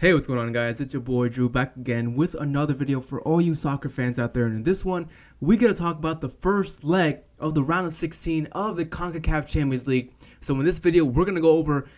Hey, what's going on, guys? It's your boy Drew back again with another video for all you soccer fans out there. And in this one, we get to talk about the first leg of the round of 16 of the CONCACAF Champions League. So in this video, we're going to go over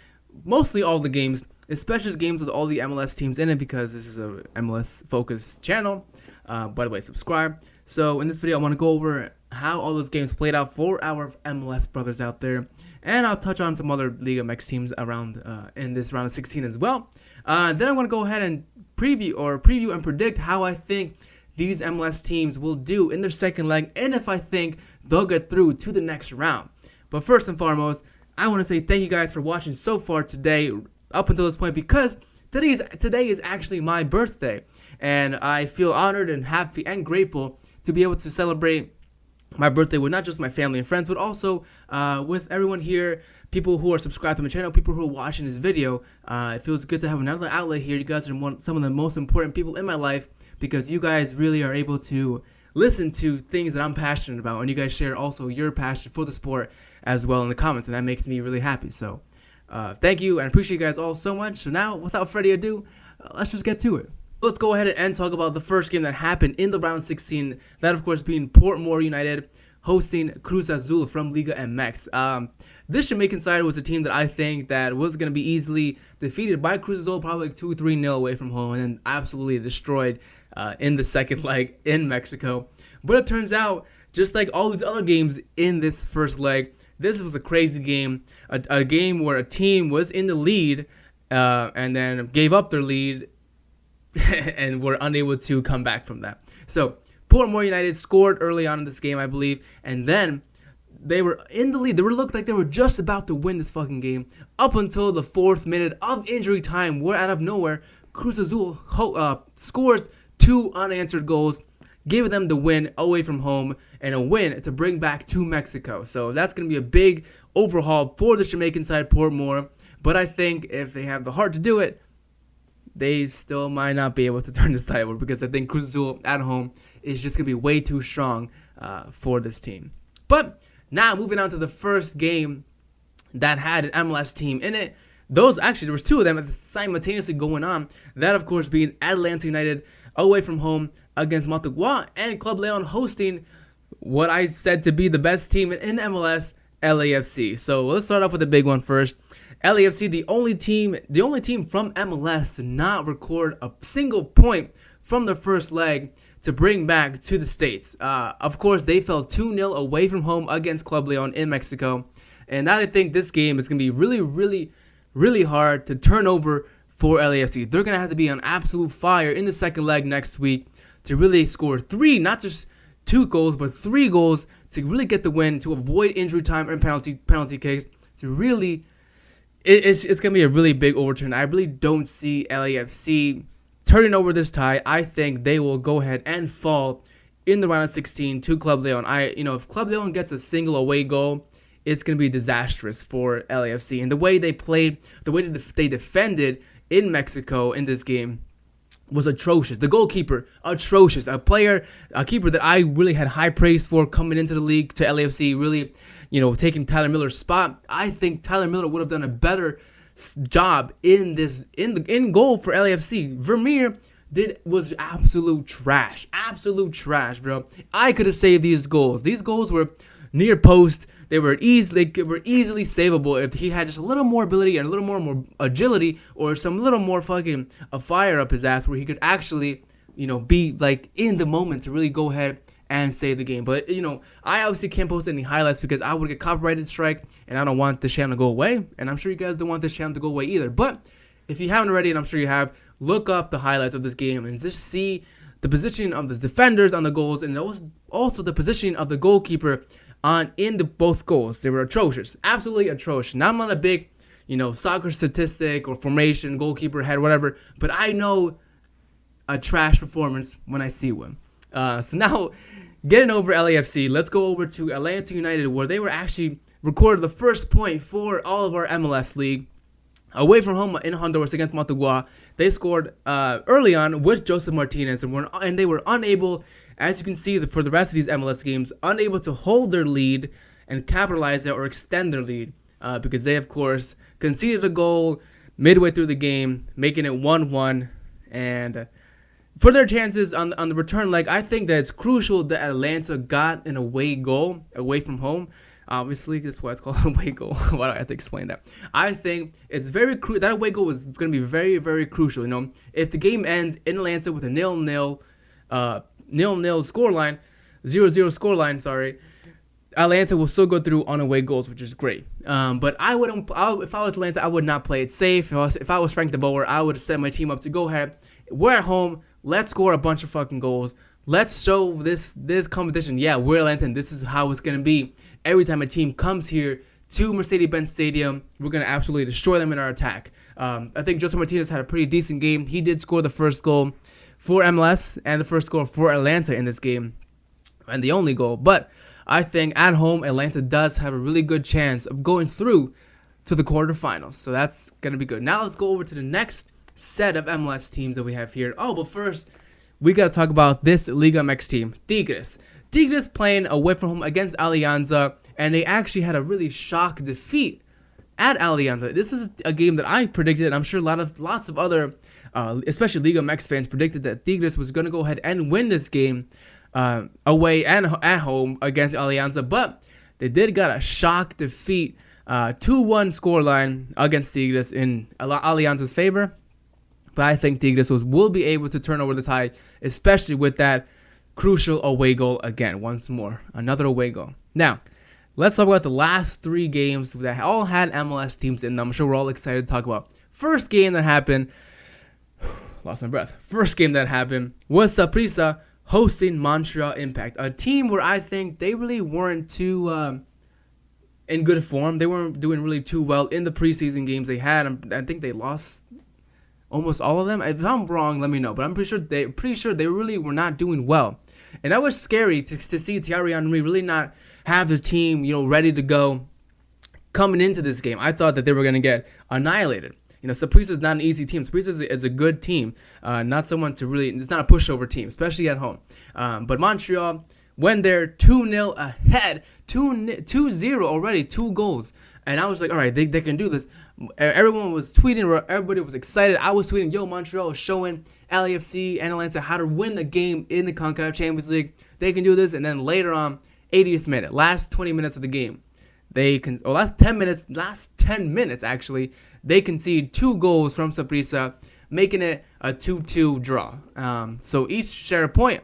mostly all the games, especially the games with all the MLS teams in it, because this is a MLS-focused channel. By the way, subscribe. So in this video, I want to go over how all those games played out for our MLS brothers out there. And I'll touch on some other Liga MX teams around in this round of 16 as well. Then I want to go ahead and preview and predict how I think these MLS teams will do in their second leg, and if I think they'll get through to the next round. But first and foremost, I want to say thank you guys for watching so far today, up until this point, because today is actually my birthday, and I feel honored and happy and grateful to be able to celebrate my birthday with not just my family and friends, but also with everyone here, people who are subscribed to my channel, people who are watching this video. It feels good to have another outlet here. You guys are some of the most important people in my life, because you guys really are able to listen to things that I'm passionate about, and you guys share also your passion for the sport as well in the comments, and that makes me really happy. So thank you, and I appreciate you guys all so much. So now, without further ado, let's just get to it. Let's go ahead and talk about the first game that happened in the round 16. That, of course, being Portmore United hosting Cruz Azul from Liga MX. This Jamaican side was a team that I think that was going to be easily defeated by Cruz Azul, probably like 2-3-0 away from home, and then absolutely destroyed in the second leg in Mexico. But it turns out, just like all these other games in this first leg, this was a crazy game, a game where a team was in the lead and then gave up their lead and were unable to come back from that. So Portmore United scored early on in this game, I believe, and then they were in the lead. They looked like they were just about to win this fucking game up until the 4th minute of injury time, where out of nowhere, Cruz Azul scores 2 unanswered goals, giving them the win away from home and a win to bring back to Mexico. So that's going to be a big overhaul for the Jamaican side, Portmore. But I think if they have the heart to do it, they still might not be able to turn this tide over, because I think Cruz Azul at home is just going to be way too strong for this team. But now moving on to the first game that had an MLS team in it. There was 2 of them simultaneously going on. That, of course, being Atlanta United away from home against Motagua, and Club Leon hosting what I said to be the best team in MLS, LAFC. So let's start off with the big one first. LAFC, the only team from MLS to not record a single point from the first leg to bring back to the States. Of course, they fell 2-0 away from home against Club Leon in Mexico. And I think this game is going to be really, really, really hard to turn over for LAFC. They're going to have to be on absolute fire in the second leg next week to really score 3, not just 2 goals, but 3 goals to really get the win, to avoid injury time and penalty kicks, to really... It's going to be a really big overturn. I really don't see LAFC turning over this tie. I think they will go ahead and fall in the round of 16 to Club Leon. If Club Leon gets a single away goal, it's going to be disastrous for LAFC. And the way they played, the way they defended in Mexico in this game was atrocious. The goalkeeper, atrocious. A keeper that I really had high praise for coming into the league to LAFC, really, taking Tyler Miller's spot. I think Tyler Miller would have done a better job in goal for LAFC. Vermeer was absolute trash, bro. I could have saved these goals. These goals were near post. They were easily savable if he had just a little more ability and a little more agility, or some little more fucking a fire up his ass, where he could actually, be like in the moment to really go ahead and save the game. But I obviously can't post any highlights because I would get copyrighted strike, and I don't want this channel to go away, and I'm sure you guys don't want this channel to go away either. But if you haven't already, and I'm sure you have, look up the highlights of this game and just see the positioning of the defenders on the goals, and also the positioning of the goalkeeper in both goals. They were atrocious, absolutely atrocious. Now, I'm not a big, soccer statistic or formation, goalkeeper head, whatever, but I know a trash performance when I see one. So now, getting over LAFC, let's go over to Atlanta United, where they were actually recorded the first point for all of our MLS league. Away from home in Honduras against Motagua, they scored early on with Joseph Martinez, and they were unable, as you can see, for the rest of these MLS games, unable to hold their lead and capitalize it or extend their lead, because they, of course, conceded a goal midway through the game, making it 1-1. And for their chances on the return leg, I think that it's crucial that Atlanta got an away goal away from home. Obviously, that's why it's called an away goal. Why do I have to explain that? I think it's very that away goal is going to be very, very crucial. You know, if the game ends in Atlanta with a 0-0 scoreline, 0-0 scoreline, sorry, Atlanta will still go through on away goals, which is great. But if I was Atlanta, I would not play it safe. If I was Frank de Boer, I would set my team up to go ahead. We're at home. Let's score a bunch of fucking goals. Let's show this competition. Yeah, we're Atlanta, and this is how it's going to be. Every time a team comes here to Mercedes-Benz Stadium, we're going to absolutely destroy them in our attack. I think Joseph Martinez had a pretty decent game. He did score the first goal for MLS and the first goal for Atlanta in this game, and the only goal. But I think at home, Atlanta does have a really good chance of going through to the quarterfinals. So that's going to be good. Now let's go over to the next set of MLS teams that we have here. Oh, but first, we got to talk about this Liga MX team, Tigres. Tigres playing away from home against Alianza, and they actually had a really shock defeat at Alianza. This is a game that I predicted, and I'm sure lots of other, especially Liga MX fans, predicted that Tigres was going to go ahead and win this game away and at home against Alianza, but they did got a shock defeat, 2-1 scoreline against Tigres in Alianza's favor. But I think Tigres will be able to turn over the tide, especially with that crucial away goal again. Once more, another away goal. Now, let's talk about the last 3 games that all had MLS teams in them. I'm sure we're all excited to talk about. First game that happened, lost my breath. First game that happened was Saprissa hosting Montreal Impact, a team where I think they really weren't too in good form. They weren't doing really too well in the preseason games they had. I think they lost almost all of them. If I'm wrong, let me know. But I'm pretty sure they really were not doing well, and that was scary to see Thierry Henry really not have the team, ready to go coming into this game. I thought that they were going to get annihilated. Saprissa is not an easy team. Saprissa is a good team, not someone to really. It's not a pushover team, especially at home. But Montreal, when they're 2-0 ahead, 2-0 already, 2 goals. And I was like, all right, they can do this. Everyone was tweeting. Everybody was excited. I was tweeting, yo, Montreal is showing LAFC and Atlanta how to win the game in the CONCACAF Champions League. They can do this. And then later on, 80th minute, last 20 minutes of the game, last 10 minutes actually, they concede 2 goals from Saprissa, making it a 2-2 draw. So each share a point.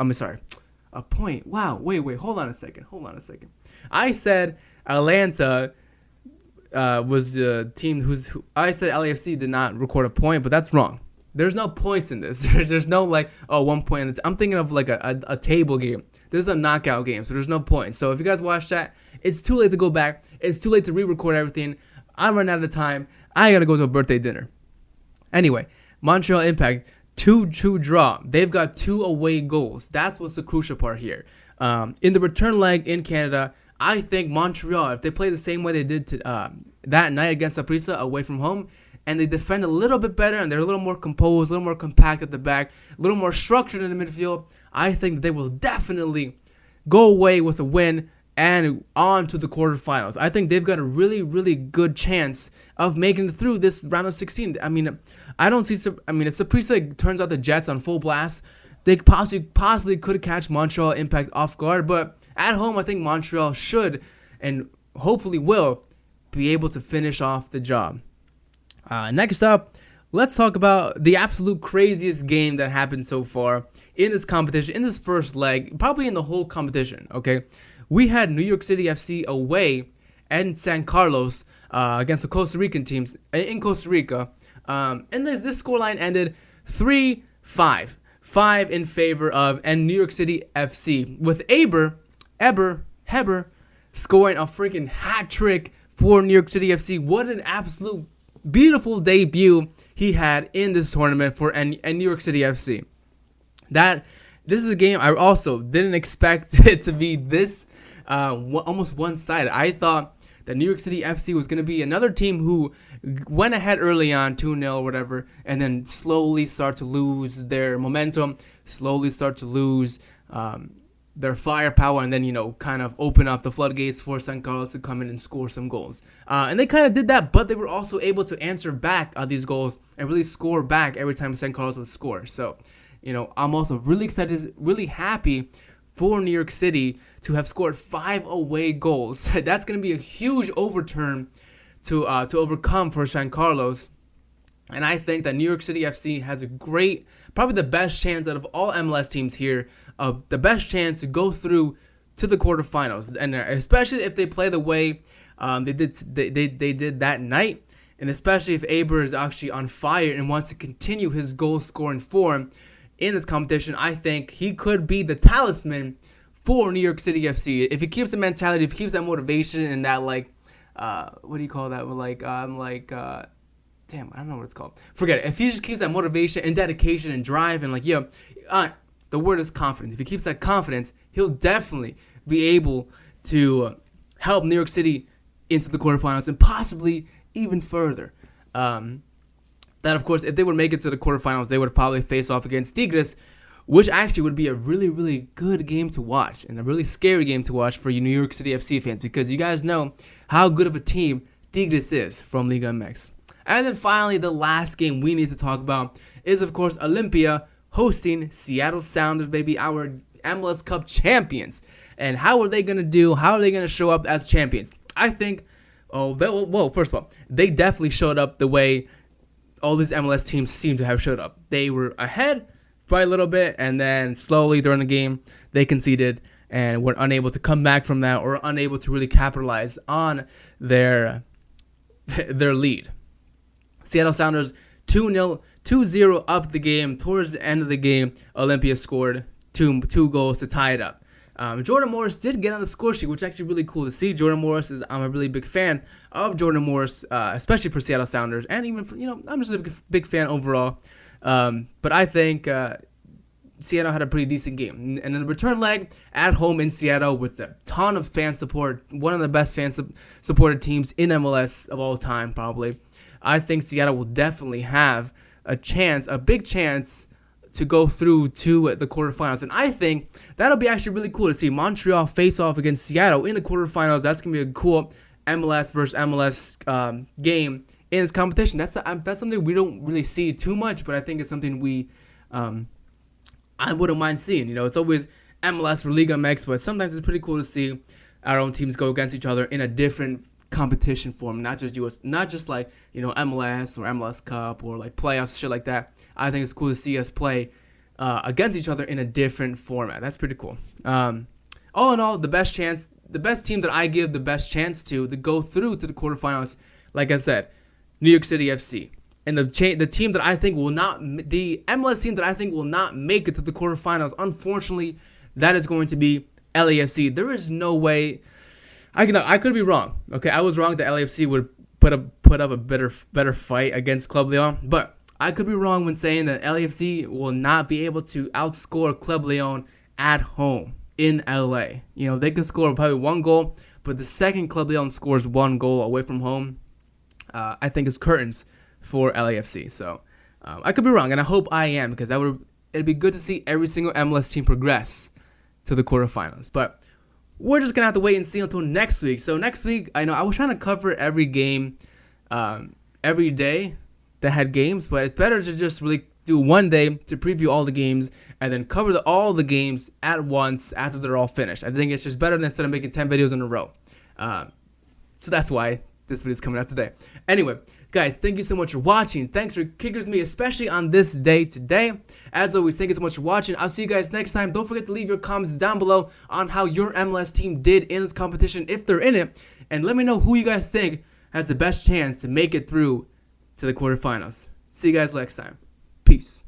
A point. Wow. Wait. Hold on a second. I said Atlanta was the team I said LAFC did not record a point, but that's wrong. There's no points in this. There's no 1 point. I'm thinking of like a table game. There's a knockout game, so there's no points. So if you guys watch that, it's too late to go back. It's too late to re-record everything. I'm running out of time. I gotta go to a birthday dinner. Anyway, Montreal Impact 2-2 draw. They've got 2 away goals. That's what's the crucial part here. In the return leg in Canada, I think Montreal, if they play the same way they did that night against Saprissa away from home, and they defend a little bit better, and they're a little more composed, a little more compact at the back, a little more structured in the midfield, I think they will definitely go away with a win and on to the quarterfinals. I think they've got a really, really good chance of making it through this round of 16. I don't see. If Saprissa turns out the Jets on full blast, they possibly could catch Montreal Impact off guard. But at home, I think Montreal should and hopefully will be able to finish off the job. Next up, let's talk about the absolute craziest game that happened so far in this competition, in this first leg, probably in the whole competition. Okay, we had New York City FC away and San Carlos against the Costa Rican teams in Costa Rica. And this scoreline ended 3-5. 5 in favor of and New York City FC, with Heber scoring a freaking hat trick for New York City FC. What an absolute beautiful debut he had in this tournament for and New York City FC. This is a game I also didn't expect it to be this almost one-sided. I thought that New York City FC was going to be another team who went ahead early on 2-0 or whatever, and then slowly start to lose their momentum, slowly start to lose their firepower and then, kind of open up the floodgates for San Carlos to come in and score some goals. And they kind of did that, but they were also able to answer back these goals and really score back every time San Carlos would score. So, I'm also really excited, really happy for New York City to have scored 5 away goals. That's going to be a huge overturn to overcome for San Carlos. And I think that New York City FC has a great, probably the best chance out of all MLS teams here, the best chance to go through to the quarterfinals, and especially if they play the way they did that night, and especially if Aber is actually on fire and wants to continue his goal-scoring form in this competition. I think he could be the talisman for New York City FC if he keeps the mentality, if he keeps that motivation and that what do you call that? Damn, I don't know what it's called. Forget it. If he just keeps that motivation and dedication and drive and the word is confidence. If he keeps that confidence, he'll definitely be able to help New York City into the quarterfinals and possibly even further. That, of course, if they would make it to the quarterfinals, they would probably face off against Tigres, which actually would be a really, really good game to watch and a really scary game to watch for you New York City FC fans, because you guys know how good of a team Tigres is from Liga MX. And then finally, the last game we need to talk about is, of course, Olympia hosting Seattle Sounders, baby, our MLS Cup champions. And how are they going to do? How are they going to show up as champions? I think, first of all, they definitely showed up the way all these MLS teams seem to have showed up. They were ahead by a little bit, and then slowly during the game, they conceded and were unable to come back from that, or unable to really capitalize on their lead. Seattle Sounders 2-0 up the game. Towards the end of the game, Olympia scored two goals to tie it up. Jordan Morris did get on the score sheet, which is actually really cool to see. Jordan Morris I'm a really big fan of Jordan Morris, especially for Seattle Sounders, and even for, I'm just a big fan overall. But I think Seattle had a pretty decent game. And then the return leg at home in Seattle with a ton of fan support, one of the best fan supported teams in MLS of all time, probably. I think Seattle will definitely have a big chance to go through to the quarterfinals. And I think that'll be actually really cool to see Montreal face off against Seattle in the quarterfinals. That's going to be a cool MLS versus MLS game in this competition. That's something we don't really see too much, but I think it's something I wouldn't mind seeing. It's always MLS for Liga MX, but sometimes it's pretty cool to see our own teams go against each other in a different competition form, not just like MLS or MLS Cup or like playoffs, shit like that. I think it's cool to see us play against each other in a different format. That's pretty cool. All in all, the best team that I give the best chance to go through to the quarterfinals, like I said, New York City FC. And the team that I think the MLS team that I think will not make it to the quarterfinals, unfortunately, that is going to be LAFC. There is no way. I could be wrong. Okay, I was wrong that LAFC would put up a better fight against Club Leon, but I could be wrong when saying that LAFC will not be able to outscore Club Leon at home in LA. They can score probably one goal, but the second Club Leon scores one goal away from home, I think it's curtains for LAFC. So I could be wrong, and I hope I am, because it'd be good to see every single MLS team progress to the quarterfinals. But we're just going to have to wait and see until next week. So next week, I know I was trying to cover every game every day that had games, but it's better to just really do one day to preview all the games and then cover all the games at once after they're all finished. I think it's just better than instead of making 10 videos in a row. So that's why this video is coming out today. Anyway, guys, thank you so much for watching. Thanks for kicking with me, especially on this day today. As always, thank you so much for watching. I'll see you guys next time. Don't forget to leave your comments down below on how your MLS team did in this competition, if they're in it. And let me know who you guys think has the best chance to make it through to the quarterfinals. See you guys next time. Peace.